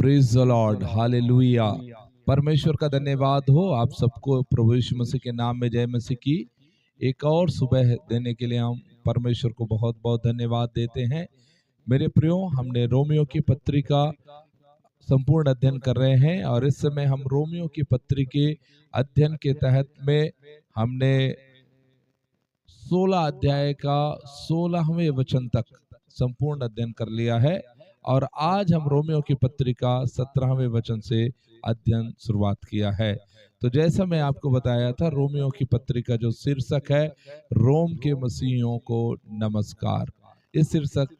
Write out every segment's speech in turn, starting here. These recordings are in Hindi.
Praise the Lord, hallelujah. परमेश्वर का धन्यवाद हो आप सबको। प्रभु यीशु मसीह के नाम में जय मसीह की। एक और सुबह देने के लिए हम परमेश्वर को बहुत बहुत धन्यवाद देते हैं। मेरे प्रियो, हमने रोमियो की पत्री का संपूर्ण अध्ययन कर रहे हैं और इस समय हम रोमियो की पत्री के अध्ययन के तहत में हमने 16 अध्याय का 16वें वचन तक संपूर्ण अध्ययन कर लिया है और आज हम रोमियो की पत्री का 17वें वचन से अध्ययन शुरुआत किया है। तो जैसा मैं आपको बताया था, रोमियो की पत्री का जो शीर्षक है, रोम के मसीहियों को नमस्कार, इस शीर्षक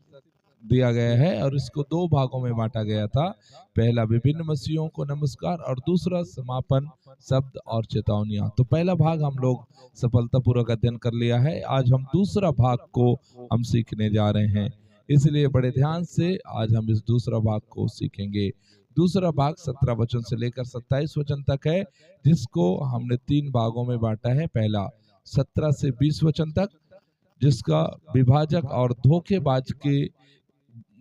दिया गया है और इसको दो भागों में बांटा गया था। पहला विभिन्न मसीहियों को नमस्कार और दूसरा समापन शब्द और चेतावनियां। तो पहला भाग हम लोग सफलतापूर्वक अध्ययन कर लिया है। आज हम दूसरा भाग को हम सीखने जा रहे हैं, इसलिए बड़े ध्यान से आज हम इस दूसरा भाग को सीखेंगे। दूसरा भाग 17 वचन से लेकर 27 वचन तक है, जिसको हमने 3 भागों में बांटा है। पहला 17 से 20 वचन तक, जिसका विभाजक और धोखेबाज के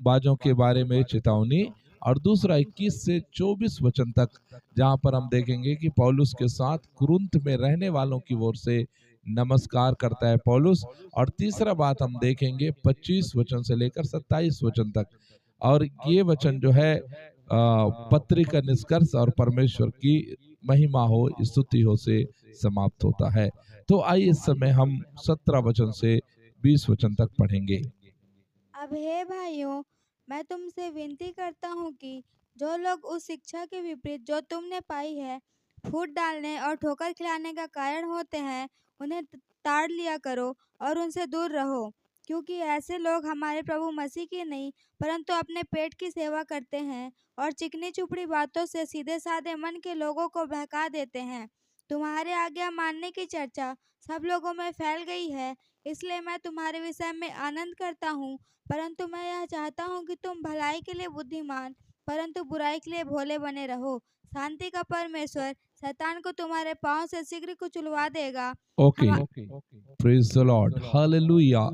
बाजों के बारे में चेतावनी, और दूसरा 21 से 24 वचन तक, जहां पर हम देखेंगे कि पौलुस के साथ कुरिन्थ में रहने वालों की ओर से नमस्कार करता है पौलुस। और तीसरा बात हम देखेंगे 25 वचन से लेकर 27 वचन तक, और ये वचन जो है पत्री का निष्कर्ष और परमेश्वर की महिमा हो, स्तुति हो से समाप्त होता है। तो आइए इस समय हम 17 वचन से 20 वचन तक पढ़ेंगे। अब हे भाइयों, मैं तुमसे विनती करता हूँ कि जो लोग उस शिक्षा के विपरीत जो तुमने पाई है फूट डालने और ठोकर खिलाने का कारण होते हैं, उन्हें ताड़ लिया करो और उनसे दूर रहो, क्योंकि ऐसे लोग हमारे प्रभु मसीह की नहीं परंतु अपने पेट की सेवा करते हैं और चिकनी चुपड़ी बातों से सीधे साधे मन के लोगों को बहका देते हैं। तुम्हारे आज्ञा मानने की चर्चा सब लोगों में फैल गई है, इसलिए मैं तुम्हारे विषय में आनंद करता हूँ। परंतु मैं यह चाहता हूँ कि तुम भलाई के लिए बुद्धिमान परंतु बुराई के लिए भोले बने रहो। शांति का परमेश्वर शैतान को तुम्हारे पांव से शीघ्र कुचलवा देगा। Okay, praise the Lord, hallelujah.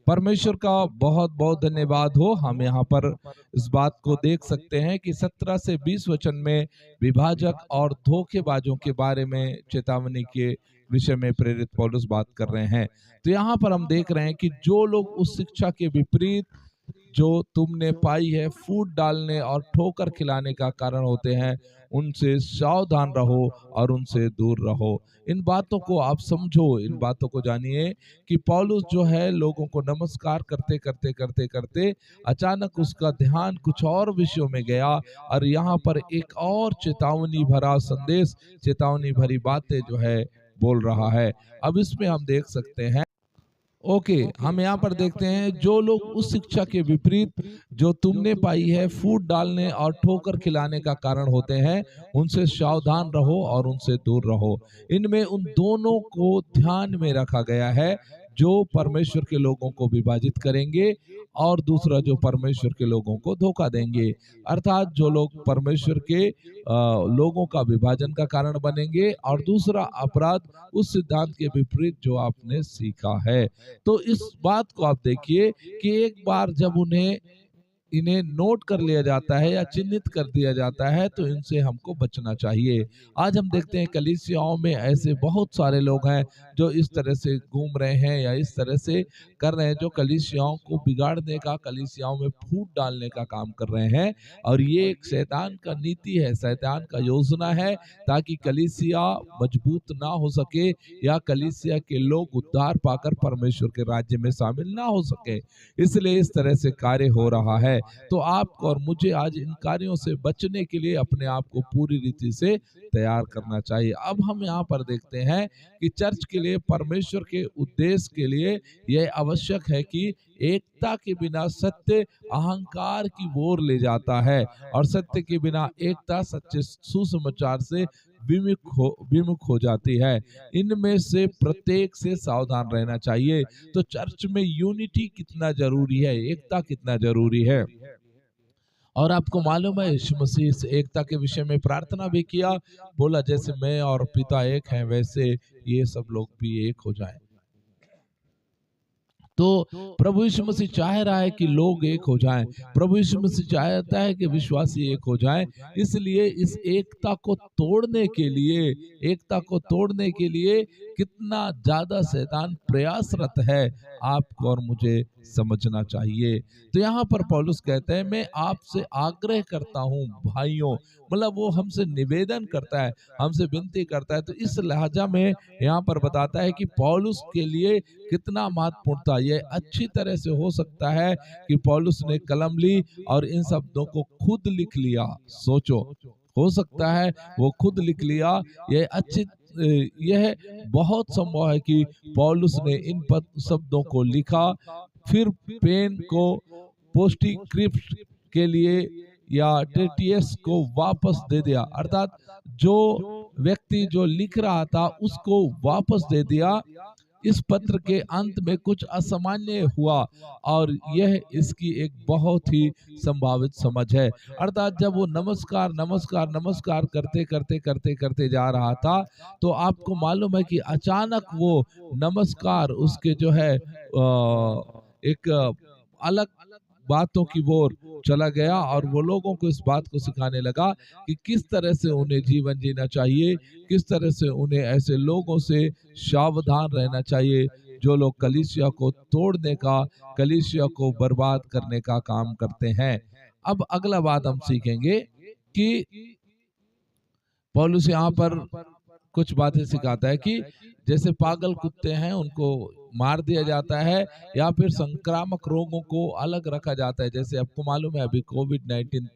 परमेश्वर का बहुत बहुत धन्यवाद हो। हम यहाँ पर इस बात को देख सकते हैं कि 17 से 20 वचन में विभाजक और धोखेबाजों के बारे में चेतावनी के विषय में प्रेरित पौलुस बात कर रहे हैं। तो यहाँ पर हम देख रहे हैं कि जो लोग उस शिक्षा के विपरीत जो तुमने पाई है फूट डालने और ठोकर खिलाने का कारण होते हैं, उनसे सावधान रहो और उनसे दूर रहो। इन बातों को आप समझो, इन बातों को जानिए कि पौलुस जो है लोगों को नमस्कार करते करते करते करते अचानक उसका ध्यान कुछ और विषयों में गया और यहाँ पर एक और चेतावनी भरा संदेश, चेतावनी भरी बातें जो है बोल रहा है। अब इसमें हम देख सकते हैं, हम यहाँ पर देखते हैं, जो लोग उस शिक्षा के विपरीत जो तुमने पाई है फूट डालने और ठोकर खिलाने का कारण होते हैं, उनसे सावधान रहो और उनसे दूर रहो। इनमें उन दोनों को ध्यान में रखा गया है, जो परमेश्वर के लोगों को विभाजित करेंगे और दूसरा जो परमेश्वर के लोगों को धोखा देंगे। अर्थात जो लोग परमेश्वर के लोगों का विभाजन का कारण बनेंगे और दूसरा अपराध उस सिद्धांत के विपरीत जो आपने सीखा है। तो इस बात को आप देखिए कि एक बार जब इन्हें नोट कर लिया जाता है या चिन्हित कर दिया जाता है, तो इनसे हमको बचना चाहिए। आज हम देखते हैं कलीसियाओं में ऐसे बहुत सारे लोग हैं जो इस तरह से घूम रहे हैं या इस तरह से कर रहे हैं, जो कलीसियाओं को बिगाड़ने का, कलीसियाओं में फूट डालने का काम कर रहे हैं। और ये एक शैतान का नीति है, शैतान का योजना है, ताकि कलीसिया मजबूत ना हो सके या कलीसिया के लोग उद्धार पाकर परमेश्वर के राज्य में शामिल ना हो सके। इसलिए इस तरह से कार्य हो रहा है। तो आपको और मुझे आज इन कार्यों से बचने के लिए अपने आप को पूरी रीति से तैयार करना चाहिए। अब हम यहाँ पर देखते हैं कि चर्च के लिए, परमेश्वर के उद्देश्य के लिए यह आवश्यक है कि एकता के बिना सत्य अहंकार की ओर ले जाता है और सत्य के बिना एकता सच्चे सुसमाचार से विमुख हो जाती है। इनमें से प्रत्येक से सावधान रहना चाहिए। तो चर्च में यूनिटी कितना जरूरी है, एकता कितना जरूरी है। और आपको मालूम है, यीशु मसीह इस एकता के विषय में प्रार्थना भी किया, बोला जैसे मैं और पिता एक हैं वैसे ये सब लोग भी एक हो जाएं। तो प्रभु यीशु मसीह चाह रहा है कि लोग एक हो जाएं। प्रभु यीशु मसीह चाहता है कि विश्वासी एक हो जाएं। इसलिए इस एकता को तोड़ने के लिए, एकता को तोड़ने के लिए कितना ज्यादा शैतान प्रयासरत है, आपको और मुझे समझना चाहिए। तो यहाँ पर पौलुस कहते हैं, मैं आपसे आग्रह करता हूँ भाइयों, मतलब वो हमसे निवेदन करता है, हमसे विनती करता है। तो इस लहजा में यहाँ पर बताता है कि पौलुस के लिए कितना महत्वपूर्ण था। ये अच्छी तरह से हो सकता है कि पौलुस ने कलम ली और इन शब्दों को खुद लिख लिया। सोचो, हो सकता है वो खुद लिख लिया। यह बहुत संभव है कि पौलुस ने इन शब्दों को लिखा, फिर पेन को पोस्टिक्रिप्ट के लिए या टेटियस को वापस दे दिया, अर्थात जो व्यक्ति जो लिख रहा था उसको वापस दे दिया। इस पत्र के अंत में कुछ असामान्य हुआ और यह इसकी एक बहुत ही संभावित समझ है। अर्थात जब वो नमस्कार नमस्कार नमस्कार करते करते करते करते जा रहा था, तो आपको मालूम है कि अचानक वो नमस्कार उसके जो है एक अलग बातों की ओर चला गया और वो लोगों को इस बात को सिखाने लगा कि किस तरह से उन्हें जीवन जीना चाहिए, किस तरह से उन्हें ऐसे लोगों से सावधान रहना चाहिए जो लोग कलीसिया को तोड़ने का, कलीसिया को बर्बाद करने का काम करते हैं। अब अगला बात हम सीखेंगे कि पौलुस यहाँ पर कुछ बातें सिखाता है कि जैसे पागल कुत्ते हैं उनको मार दिया जाता है, या फिर संक्रामक रोगों को अलग रखा जाता है। जैसे आपको मालूम है अभी कोविड-19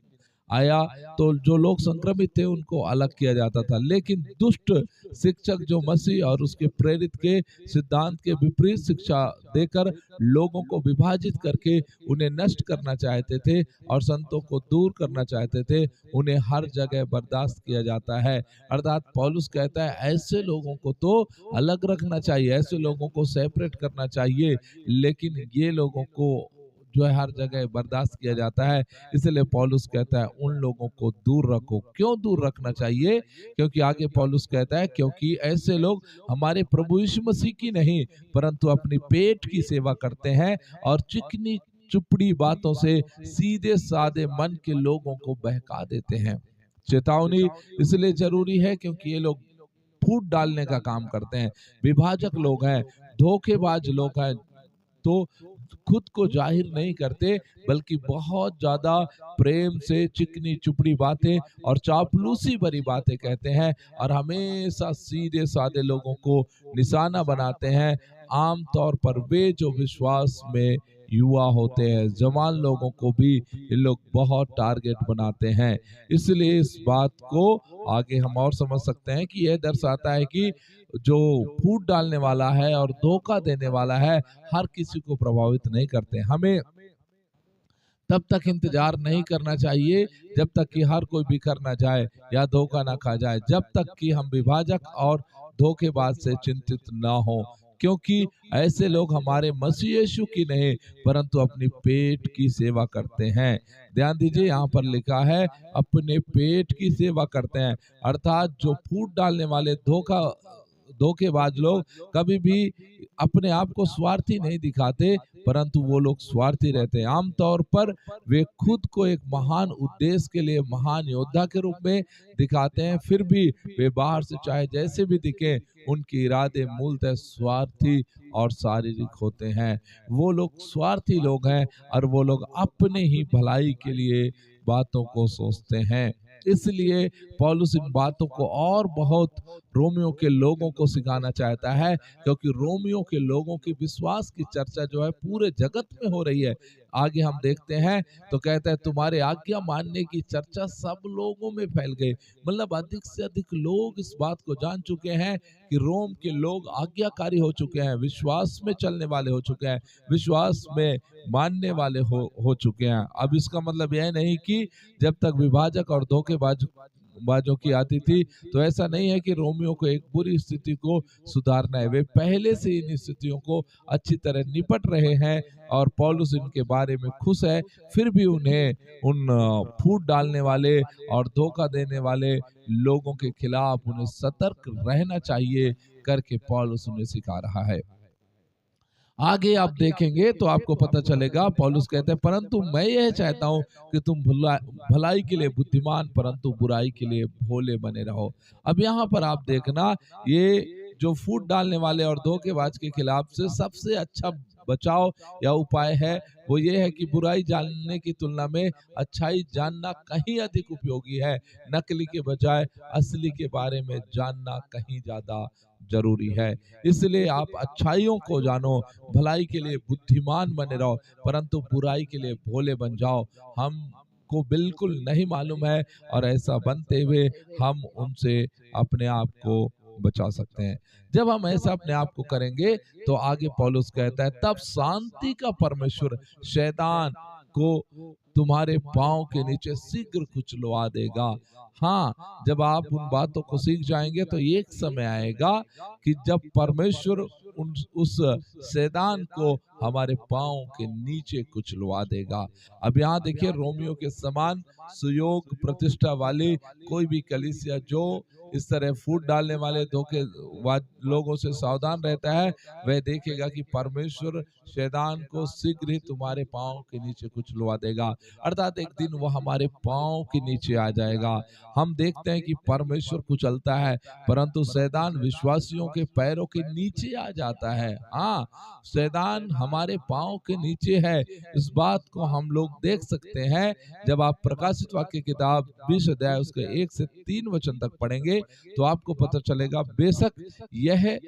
आया तो जो लोग संक्रमित थे उनको अलग किया जाता था, लेकिन दुष्ट शिक्षक जो मसीह और उसके प्रेरित के सिद्धांत के विपरीत शिक्षा देकर लोगों को विभाजित करके उन्हें नष्ट करना चाहते थे और संतों को दूर करना चाहते थे, उन्हें हर जगह बर्दाश्त किया जाता है। अर्थात पौलुस कहता है ऐसे लोगों को तो अलग रखना चाहिए, ऐसे लोगों को सेपरेट करना चाहिए, लेकिन ये लोगों को जो है हर जगह बर्दाश्त किया जाता है। इसलिए पौलुस कहता है उन लोगों को दूर रखो। क्यों दूर रखना चाहिए? क्योंकि आगे पौलुस कहता है क्योंकि ऐसे लोग हमारे प्रभु यीशु मसीह की नहीं परंतु अपनी पेट की सेवा करते हैं और चिकनी चुपड़ी बातों से सीधे साधे मन के लोगों को बहका देते हैं। चेतावनी इसलिए जरूरी है क्योंकि ये लोग फूट डालने का काम करते हैं, विभाजक लोग हैं, धोखेबाज लोग हैं, तो खुद को जाहिर नहीं करते बल्कि बहुत ज्यादा प्रेम से चिकनी चुपड़ी बातें और चापलूसी भरी बातें कहते हैं और हमेशा सीधे साधे लोगों को निशाना बनाते हैं। आमतौर पर वे जो विश्वास में युवा होते हैं, जवान लोगों को भी ये लोग बहुत टारगेट बनाते हैं। इसलिए इस बात को आगे हम और समझ सकते हैं कि यह दर्शाता है कि जो फूट डालने वाला है और धोखा देने वाला है हर किसी को प्रभावित नहीं करते। हमें तब तक इंतजार नहीं करना चाहिए जब तक कि हर कोई बिखर ना जाए या धोखा ना खा जाए, जब तक कि हम विभाजक और धोखेबाज से चिंतित ना हो, क्योंकि ऐसे लोग हमारे मसीह यीशु की नहीं परंतु अपनी पेट की सेवा करते हैं। ध्यान दीजिए यहाँ पर लिखा है अपने पेट की सेवा करते हैं, अर्थात जो फूट डालने वाले धोखेबाज लोग कभी भी अपने आप को स्वार्थी नहीं दिखाते परंतु वो लोग स्वार्थी रहते हैं। आमतौर पर वे खुद को एक महान उद्देश्य के लिए महान योद्धा के रूप में दिखाते हैं, फिर भी वे बाहर से चाहे जैसे भी दिखे उनके इरादे मूलतः स्वार्थी और शारीरिक होते हैं। वो लोग स्वार्थी लोग हैं और वो लोग अपने ही भलाई के लिए बातों को सोचते हैं। इसलिए पौलुस इन बातों को और बहुत रोमियो के लोगों को सिखाना चाहता है, क्योंकि रोमियो के लोगों की विश्वास की चर्चा जो है पूरे जगत में हो रही है। आगे हम देखते हैं तो कहता है तुम्हारे आज्ञा मानने की चर्चा सब लोगों में फैल गई। मतलब अधिक से अधिक लोग इस बात को जान चुके हैं कि रोम के लोग आज्ञाकारी हो चुके हैं, विश्वास में चलने वाले हो चुके हैं, विश्वास में मानने वाले हो चुके हैं। अब इसका मतलब यह नहीं कि जब तक विभाजक और धोखेबाजों की आती थी तो ऐसा नहीं है कि रोमियो को एक बुरी स्थिति को सुधारना है। वे पहले से इन स्थितियों को अच्छी तरह निपट रहे हैं और पौलुस इनके बारे में खुश है, फिर भी उन्हें उन फूट डालने वाले और धोखा देने वाले लोगों के खिलाफ उन्हें सतर्क रहना चाहिए करके पौलुस उन्हें सिखा रहा है। आगे आप देखेंगे तो आपको पता चलेगा, पौलुस कहते हैं परंतु मैं यह चाहता हूं कि तुम भलाई के लिए बुद्धिमान परंतु बुराई के लिए भोले बने रहो। अब यहाँ पर आप देखना, ये जो फूट डालने वाले और धोखेबाज के खिलाफ से सबसे अच्छा बचाव या उपाय है वो ये है कि बुराई जानने की तुलना में अच्छाई जानना कहीं अधिक उपयोगी है। नकली के बजाय असली के बारे में जानना कहीं ज्यादा जरूरी है। इसलिए आप अच्छाइयों को जानो, भलाई के लिए बुद्धिमान बने रहो परंतु बुराई के लिए भोले बन जाओ। हमको बिल्कुल नहीं मालूम है और ऐसा बनते हुए हम उनसे अपने आप को बचा सकते हैं। जब हम ऐसा अपने आप को करेंगे तो आगे पौलुस कहता है तब शांति का परमेश्वर शैतान को तुम्हारे पांव के नीचे शीघ्र कुचलवा देगा। हाँ, जब आप उन बातों को सीख जाएंगे तो एक समय आएगा कि जब परमेश्वर उस शैतान को हमारे पांव के नीचे कुचलवा देगा। अब यहाँ देखिए, रोमियो के समान सुयोग प्रतिष्ठा वाली कोई भी कलीसिया जो इस तरह फूट डालने वाले धोखेबाज लोगों से सावधान रहता है, वह देखेगा कि परमेश्वर शैतान को शीघ्र ही तुम्हारे पांव के नीचे कुचलवा देगा। अर्थात एक दिन वो हमारे पांव के नीचे आ जाएगा। हम देखते हैं कि परमेश्वर कुचलता है परंतु शैतान विश्वासियों के पैरों के नीचे आ जाता है। हाँ, शैतान हमारे पांव के नीचे है। इस बात को हम लोग देख सकते हैं जब आप प्रकाशित वाक्य किताब 20 अध्याय उसके 1 से 3 वचन तक पढ़ेंगे तो आपको पता चलेगा बेशक यह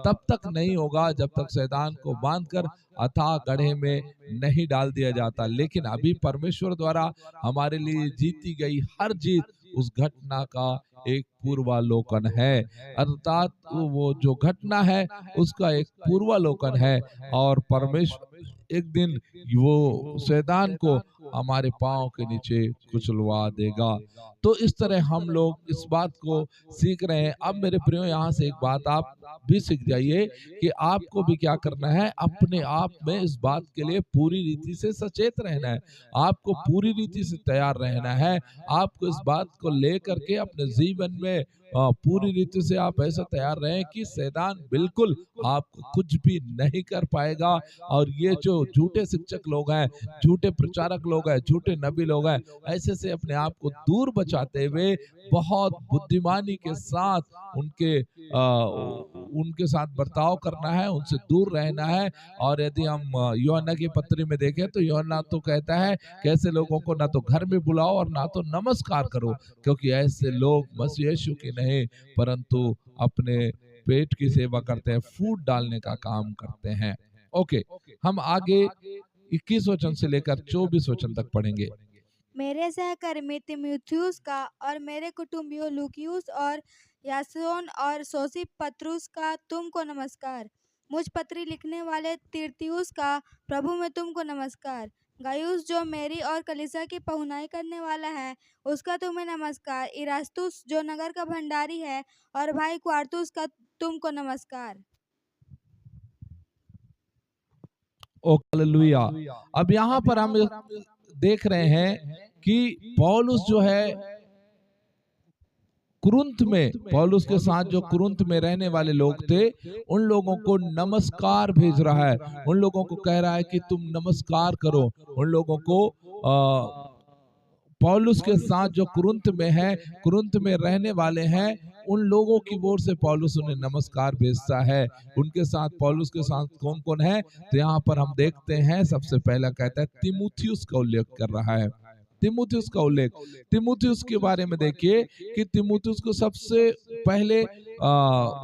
तब तक नहीं होगा जब तक शैतान को बांधकर अथाह गड्ढे में नहीं डाल दिया जाता, लेकिन अभी परमेश्वर द्वारा हमारे लिए जीती गई हर जीत उस घटना का एक पूर्वालोकन है। अर्थात वो जो घटना है उसका एक पूर्वालोकन है और परमेश्वर एक दिन वो शैतान को हमारे पांव के नीचे कुचलवा देगा। तो इस तरह हम लोग इस बात को सीख रहे हैं। अब मेरे प्रियो, यहाँ से एक बात आप भी सीख जाइए कि आपको भी क्या करना है, अपने आप में इस बात के लिए पूरी रीति से सचेत रहना है। आपको पूरी रीति से तैयार रहना है। आपको इस बात को लेकर के अपने जीवन में पूरी रीति से आप ऐसा तैयार रहें कि शैतान बिल्कुल आपको कुछ भी नहीं कर पाएगा। और ये जो झूठे शिक्षक लोग हैं, झूठे प्रचारक लोग हैं, झूठे नबी लोग हैं, ऐसे से अपने आप को दूर बचाते हुए बहुत बुद्धिमानी के साथ उनके साथ बर्ताव करना है, उनसे दूर रहना है। और यदि हम यूहन्ना की पत्री में देखें तो यूहन्ना तो कहता है कि ऐसे लोगों को ना तो घर में बुलाओ और ना तो नमस्कार करो, क्योंकि ऐसे लोग मसीह यीशु की नहीं परंतु अपने पेट की सेवा करते हैं, फूट डालने का काम करते हैं। ओके, हम आगे 21 वचन से लेकर 24 वचन तक पढ़ेंगे। मेरे सहकर्मी तिमुथियुस का और मेरे कुटुंबियों लूकियुस और यासोन और सोसिपत्रुस का तुमको नमस्कार। मुझ पत्री लिखने वाले तिर्तियुस का प्रभु में तुमको नमस्कार। गायुस जो मेरी और कलीसिया की पहुनाई करने वाला है उसका तुम्हें नमस्कार। इरास्तुस जो नगर का भंडारी है और भाई क्वार्तुस का तुमको नमस्कार। ओ हालेलुया। अब यहाँ पर हम देख रहे हैं कि पौलुस जो है कुरिन्थ में, पौलुस के साथ जो कुरिन्थ में रहने वाले लोग थे उन लोगों को नमस्कार भेज रहा है। उन लोगों को कह रहा है कि तुम नमस्कार करो। उन लोगों को पौलुस के साथ जो कुरिन्थ में है, कुरिन्थ में रहने वाले हैं, उन लोगों की ओर से पौलुस उन्हें नमस्कार भेजता है। उनके साथ पौलुस के साथ कौन कौन है तो यहाँ पर हम देखते हैं सबसे पहला कहता है तिमुथियुस का उल्लेख कर रहा है। तिमुथियुस का उल्लेख, तिमुथियुस के बारे में देखिए कि तिमुथियुस को सबसे पहले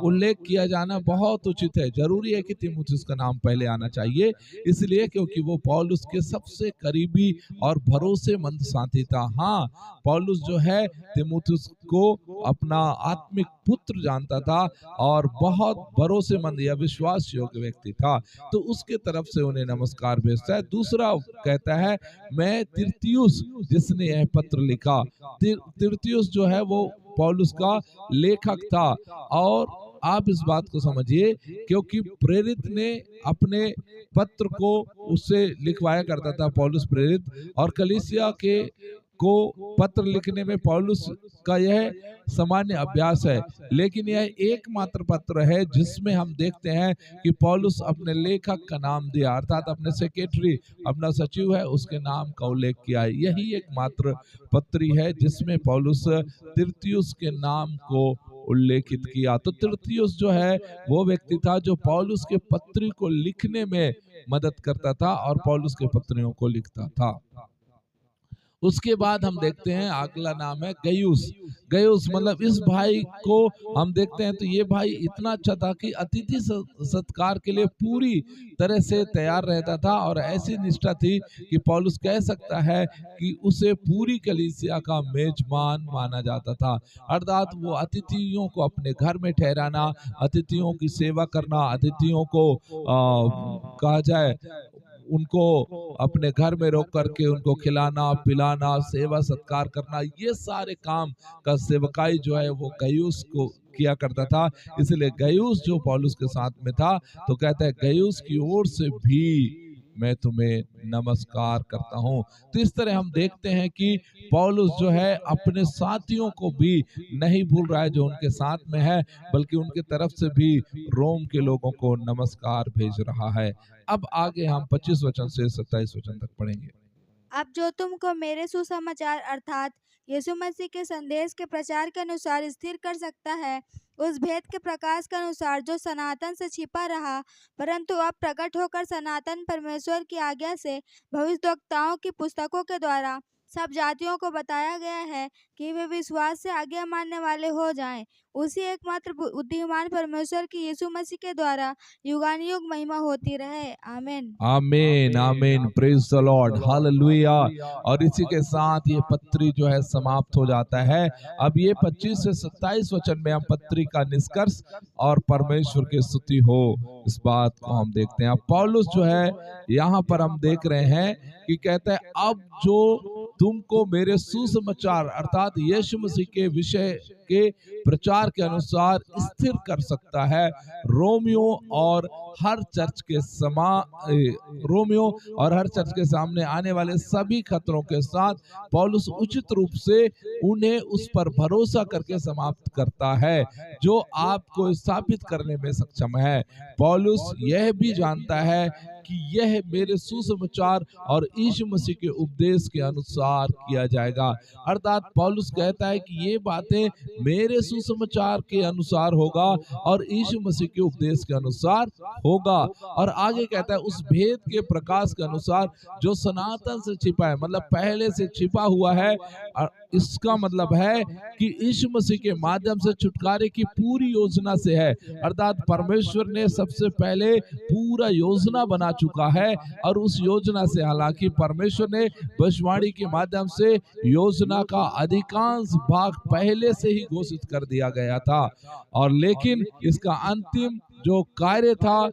उल्लेख किया जाना बहुत उचित है। जरूरी है कि तिमुथियुस का नाम पहले आना चाहिए, इसलिए क्योंकि वो पौलुस के सबसे करीबी और भरोसेमंद साथी था। हाँ, पौलुस जो है तिमुथियुस को अपना आत्मिक पुत्र जानता था और बहुत भरोसेमंद या विश्वास योग्य व्यक्ति था, तो उसके तरफ से उन्हें नमस्कार भेजता है। दूसरा कहता है मैं तिर्तियुस जिसने यह पत्र लिखा। तिर्तियुस जो है वो पौलुस का लेखक था। और आप इस बात को समझिए क्योंकि प्रेरित ने अपने पत्र को उससे लिखवाया करता था, पौलुस प्रेरित, और कलीसिया के को पत्र लिखने में पौलुस का यह सामान्य अभ्यास है, लेकिन यह एकमात्र पत्र है जिसमें हम देखते हैं कि पौलुस अपने लेखक का नाम दिया, अर्थात अपने सेक्रेटरी, अपना सचिव है, उसके नाम का उल्लेख किया है। यही एकमात्र पत्री है जिसमें पौलुस तिर्तियुस के नाम को उल्लेखित किया। तो तिर्तियुस जो है वो व्यक्ति था जो पौलुस के पत्री को लिखने में मदद करता था और पौलुस के पत्रियों को लिखता था। उसके बाद हम देखते हैं अगला नाम है गयुस। गयुस मतलब इस भाई को हम देखते हैं तो ये भाई इतना अच्छा था कि अतिथि सत्कार के लिए पूरी तरह से तैयार रहता था और ऐसी निष्ठा थी कि पौलुस कह सकता है कि उसे पूरी कलीसिया का मेजबान माना जाता था। अर्थात वो अतिथियों को अपने घर में ठहराना, अतिथियों की सेवा करना, अतिथियों को कहा जाए उनको अपने घर में रोक करके उनको खिलाना पिलाना, सेवा सत्कार करना, ये सारे काम का सेवकाई जो है वो गयुस को किया करता था। इसलिए गयुस जो पौलुस के साथ में था तो कहता है गयुस की ओर से भी मैं तुम्हें नमस्कार करता हूँ। तो इस तरह हम देखते हैं कि पौलुस जो है अपने साथियों को भी नहीं भूल रहा है जो उनके साथ में है, बल्कि उनके तरफ से भी रोम के लोगों को नमस्कार भेज रहा है। अब आगे हम 25 वचन से 27 वचन तक पढ़ेंगे। अब जो तुमको मेरे सुसमाचार अर्थात यीशु मसीह के संदेश के प्रचार के अनुसार स्थिर कर सकता है, उस भेद के प्रकाश के अनुसार जो सनातन से छिपा रहा परंतु अब प्रकट होकर सनातन परमेश्वर की आज्ञा से भविष्यद्वक्ताओं की पुस्तकों के द्वारा सब जातियों को बताया गया है कि वे विश्वास से आज्ञा मानने वाले हो जाएं। उसी एकमात्र बुद्धिमान परमेश्वर की यीशु मसीह के द्वारा युगानुयुग महिमा होती रहे। आमीन आमीन आमीन, प्रेज द लॉर्ड, हालेलुया। और इसी के साथ ये पत्री जो है समाप्त हो जाता है। अब ये 25 से 27 वचन में हम पत्री का निष्कर्ष और परमेश्वर की स्तुति हो इस बात को हम देखते हैं। अब पौलुस जो है यहाँ पर हम देख रहे हैं कि कहते हैं अब जो तुमको मेरे सुसमाचार अर्थात यीशु मसीह के विषय के प्रचार के अनुसार स्थिर कर सकता है, रोमियो और हर चर्च के सामने आने वाले सभी खतरों के साथ पौलुस उचित रूप से उन्हें उस पर भरोसा करके समाप्त करता है जो आपको स्थापित करने में सक्षम है। पौलुस यह भी जानता है कि यह मेरे सुसमाचार और यीशु मसीह के उपदेश के अनुसार किया जाएगा। अर्थात पौलुस कहता है कि ये बातें मेरे सुसमाचार के अनुसार होगा और यीशु मसीह के उपदेश के अनुसार होगा। और आगे कहता है उस भेद के प्रकाश के अनुसार जो सनातन से छिपा है, मतलब पहले से छिपा हुआ है। इसका मतलब है कि यीशु मसीह के माध्यम से छुटकारे की पूरी योजना से है। अर्थात परमेश्वर ने सबसे पहले पूरा योजना बना चुका है और उस योजना से हालांकि परमेश्वर ने भविष्यवाणी के माध्यम से योजना का अधिकांश भाग पहले से ही घोषित कर दिया गया था, और लेकिन इसका अंतिम जो कार्य था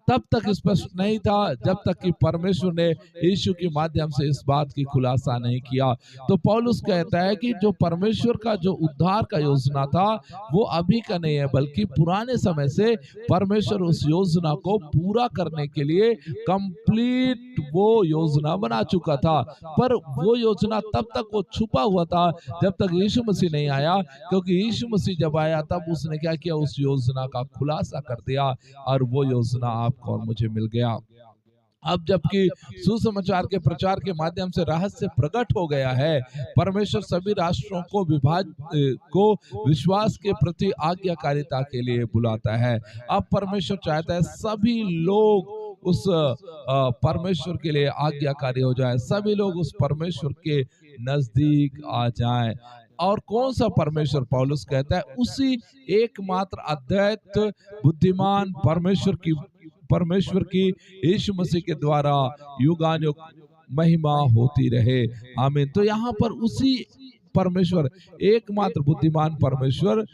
तब तक स्पष्ट नहीं था जब तक कि परमेश्वर ने यीशु के माध्यम से इस बात की खुलासा नहीं किया। तो पौलुस कहता है कि जो परमेश्वर का जो उद्धार का योजना था वो अभी का नहीं है, बल्कि पुराने समय से परमेश्वर उस योजना को पूरा करने के लिए कंप्लीट वो योजना बना चुका था। पर वो योजना तब तक वो छुपा हुआ था जब तक यीशु मसीह नहीं आया, क्योंकि यीशु मसीह जब आया तब उसने क्या किया, उस योजना का खुलासा कर दिया और वो योजना आपको और मुझे मिल गया। अब जबकि सुसमाचार के प्रचार के माध्यम से रहस्य प्रकट हो गया है, परमेश्वर सभी राष्ट्रों को विश्वास के प्रति आज्ञाकारिता के लिए बुलाता है। अब परमेश्वर चाहता है सभी लोग उस परमेश्वर के लिए आज्ञाकारी हो जाए, सभी लोग उस परमेश्वर के नजदीक आ जाएं। और कौन सा परमेश्वर? पौलुस कहता है उसी एकमात्र अद्वैत बुद्धिमान परमेश्वर की यीशु मसीह के द्वारा युगानुयुग महिमा होती रहे। आमीन। तो यहाँ पर उसी परमेश्वर, एकमात्र बुद्धिमान परमेश्वर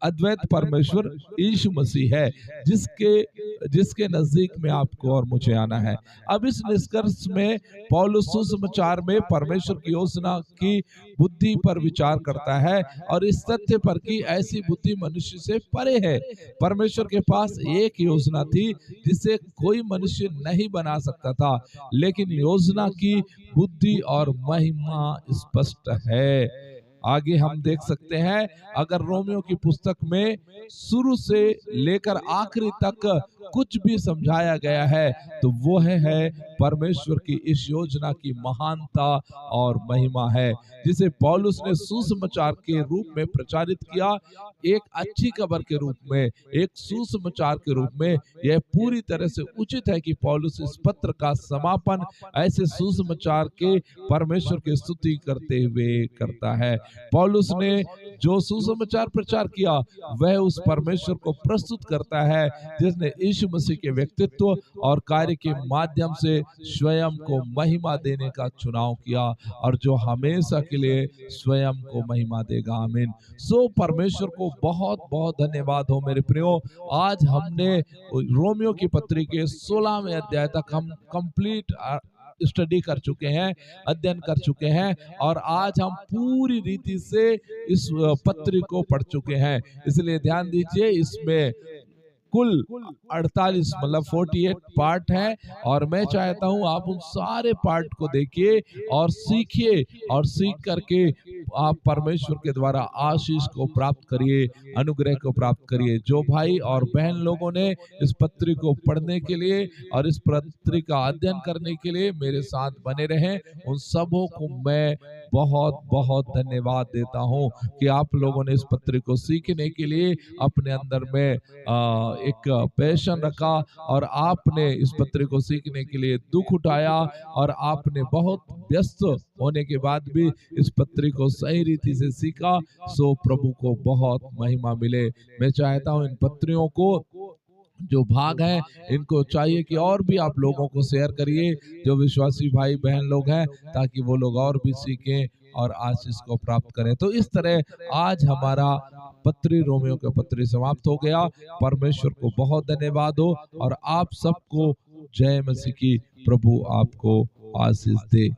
अद्वैत परमेश्वर यीशु मसीह है, जिसके नजदीक में आपको और मुझे आना है। अब इस निष्कर्ष में पौलुस सुसमाचार में परमेश्वर की योजना की बुद्धि पर विचार करता है और इस तथ्य पर कि ऐसी बुद्धि मनुष्य से परे है। परमेश्वर के पास एक योजना थी जिसे कोई मनुष्य नहीं बना सकता था, लेकिन योजना की बुद्धि और महिमा स्पष्ट है। आगे हम देख सकते हैं, अगर रोमियो की पुस्तक में शुरू से लेकर आखिरी तक कुछ भी समझाया गया है तो वो है परमेश्वर की इस योजना की महानता और महिमा है, जिसे पौलुस ने सुसमाचार के रूप में प्रचारित किया। एक अच्छी खबर के रूप में, एक सुसमाचार के रूप में यह पूरी तरह से उचित है कि पौलुस इस पत्र का समापन ऐसे सुसमाचार के परमेश्वर की स्तुति करते हुए करता है। पौलुस ने जो सुसमाचार प्रचार किया वह उस परमेश्वर को प्रस्तुत करता है जिसने यीशु मसीह के व्यक्तित्व और कार्य के माध्यम से स्वयं को महिमा देने का चुनाव किया और जो हमेशा के लिए स्वयं को महिमा देगा। आमीन। सो परमेश्वर को बहुत बहुत धन्यवाद हो मेरे प्रियो। आज हमने रोमियो की पत्री के 16वें अध्याय तक हम कंप्लीट स्टडी कर चुके हैं, अध्ययन कर चुके हैं और आज हम पूरी रीति से इस पत्री को पढ़ चुके हैं। इसलिए ध्यान दीजिए, इसमें कुल 48 मतलब 48 पार्ट है और मैं चाहता हूं आप उन सारे पार्ट को देखिए और सीखिए और सीख करके आप परमेश्वर के द्वारा आशीष को प्राप्त करिए, अनुग्रह को प्राप्त करिए। जो भाई और बहन लोगों ने इस पत्री को पढ़ने के लिए और इस पत्री का अध्ययन करने के लिए मेरे साथ बने रहे, उन सबों को मैं बहुत बहुत धन्यवाद देता हूं कि आप लोगों ने इस पत्री को सीखने के लिए अपने अंदर में एक पैशन रखा और आपने इस पत्र को सीखने के लिए दुख उठाया और आपने बहुत व्यस्त होने के बाद भी इस पत्र को सही रीति से सीखा। सो प्रभु को बहुत महिमा मिले। मैं चाहता हूं इन पत्रियों को जो भाग हैं इनको चाहिए कि और भी आप लोगों को शेयर करिए जो विश्वासी भाई बहन लोग हैं, ताकि वो लोग और भी सीखें और आशीष को प्राप्त करें। तो इस तरह आज हमारा पत्री रोमियो का पत्री समाप्त हो गया। परमेश्वर को बहुत धन्यवाद हो और आप सबको जय मसीह की। प्रभु आपको आशीष दे।